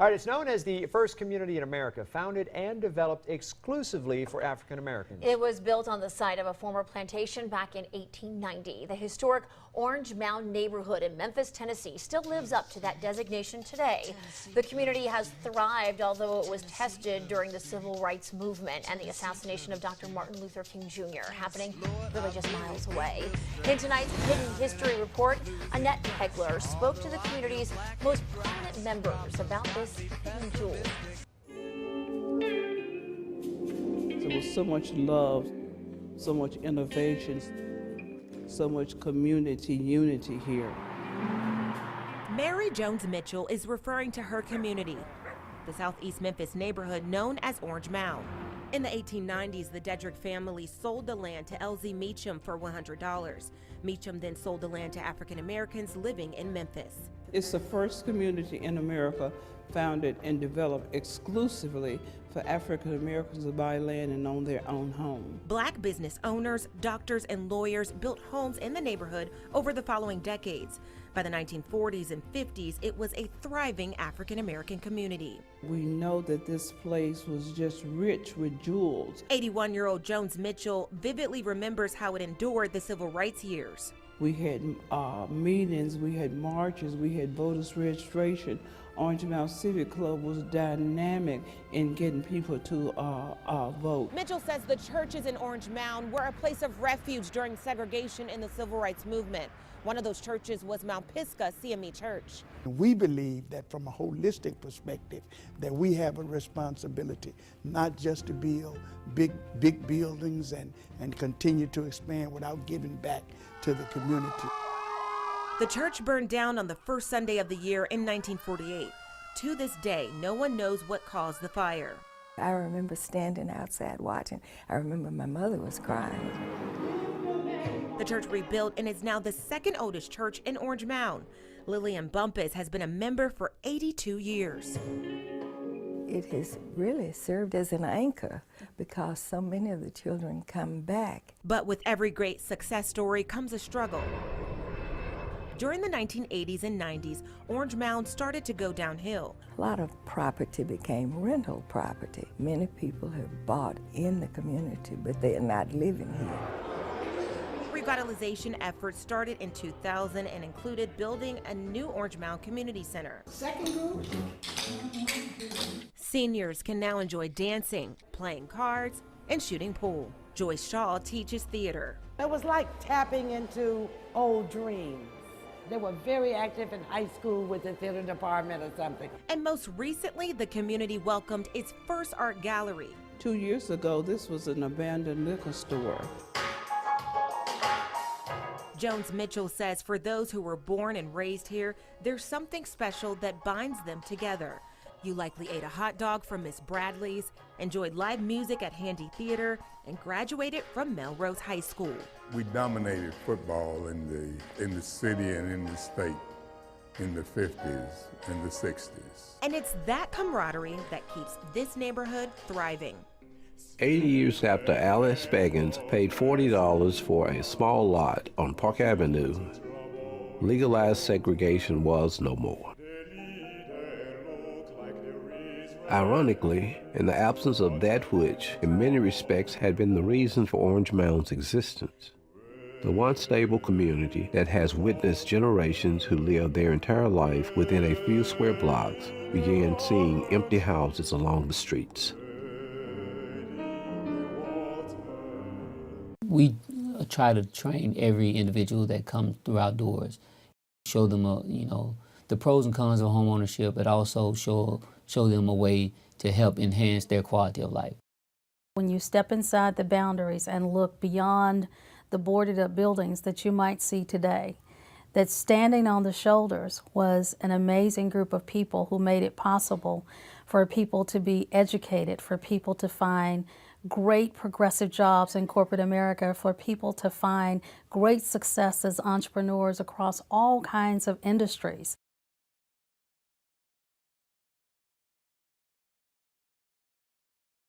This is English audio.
All right, it's known as the first community in America, founded and developed exclusively for African Americans. It was built on the site of a former plantation back in 1890. The historic Orange Mound neighborhood in Memphis, Tennessee still lives up to that designation today. The community has thrived, although it was tested during the civil rights movement and the assassination of Dr. Martin Luther King Jr., happening really just miles away. In tonight's Hidden History Report, Annette Pegler spoke to the community's most prominent members about this hidden jewel. There was so much love, so much innovation, so much community unity here. Mary Jones Mitchell is referring to her community, the southeast Memphis neighborhood known as Orange Mound. In the 1890s, the Deaderick family sold the land to L.Z. Meacham for $100. Meacham then sold the land to African Americans living in Memphis. It's the first community in America founded and developed exclusively for African Americans to buy land and own their own home. Black business owners, doctors, and lawyers built homes in the neighborhood over the following decades. By the 1940s and 50s, it was a thriving African American community. We know that this place was just rich with jewels. 81-year-old Jones Mitchell vividly remembers how it endured the civil rights years. We had meetings, we had marches, we had voters registration. Orange Mound Civic Club was dynamic in getting people to vote. Mitchell says the churches in Orange Mound were a place of refuge during segregation in the civil rights movement. One of those churches was Mount Pisgah CME Church. We believe that from a holistic perspective that we have a responsibility not just to build big buildings and continue to expand without giving back to the community. The church burned down on the first Sunday of the year in 1948. To this day, no one knows what caused the fire. I remember standing outside watching. I remember my mother was crying. The church rebuilt and is now the second oldest church in Orange Mound. Lillian Bumpus has been a member for 82 years. It has really served as an anchor because so many of the children come back. But with every great success story comes a struggle. During the 1980s and 90s, Orange Mound started to go downhill. A lot of property became rental property. Many people have bought in the community, but they're not living here. Revitalization efforts started in 2000 and included building a new Orange Mound Community Center. Second group. Seniors can now enjoy dancing, playing cards, and shooting pool. Joyce Shaw teaches theater. It was like tapping into old dreams. They were very active in high school with the theater department or something. And most recently, the community welcomed its first art gallery. 2 years ago, this was an abandoned liquor store. Jones Mitchell says for those who were born and raised here, there's something special that binds them together. You likely ate a hot dog from Miss Bradley's, enjoyed live music at Handy Theater, and graduated from Melrose High School. We dominated football in the city and in the state in the 50s and the 60s. And it's that camaraderie that keeps this neighborhood thriving. 80 years after Alice Beggins paid $40 for a small lot on Park Avenue, legalized segregation was no more. Ironically, in the absence of that which, in many respects, had been the reason for Orange Mound's existence, the once stable community that has witnessed generations who lived their entire life within a few square blocks began seeing empty houses along the streets. We try to train every individual that comes through our doors, show them, the pros and cons of homeownership, but also show them a way to help enhance their quality of life. When you step inside the boundaries and look beyond the boarded up buildings that you might see today, that standing on the shoulders was an amazing group of people who made it possible for people to be educated, for people to find great progressive jobs in corporate America, for people to find great success as entrepreneurs across all kinds of industries.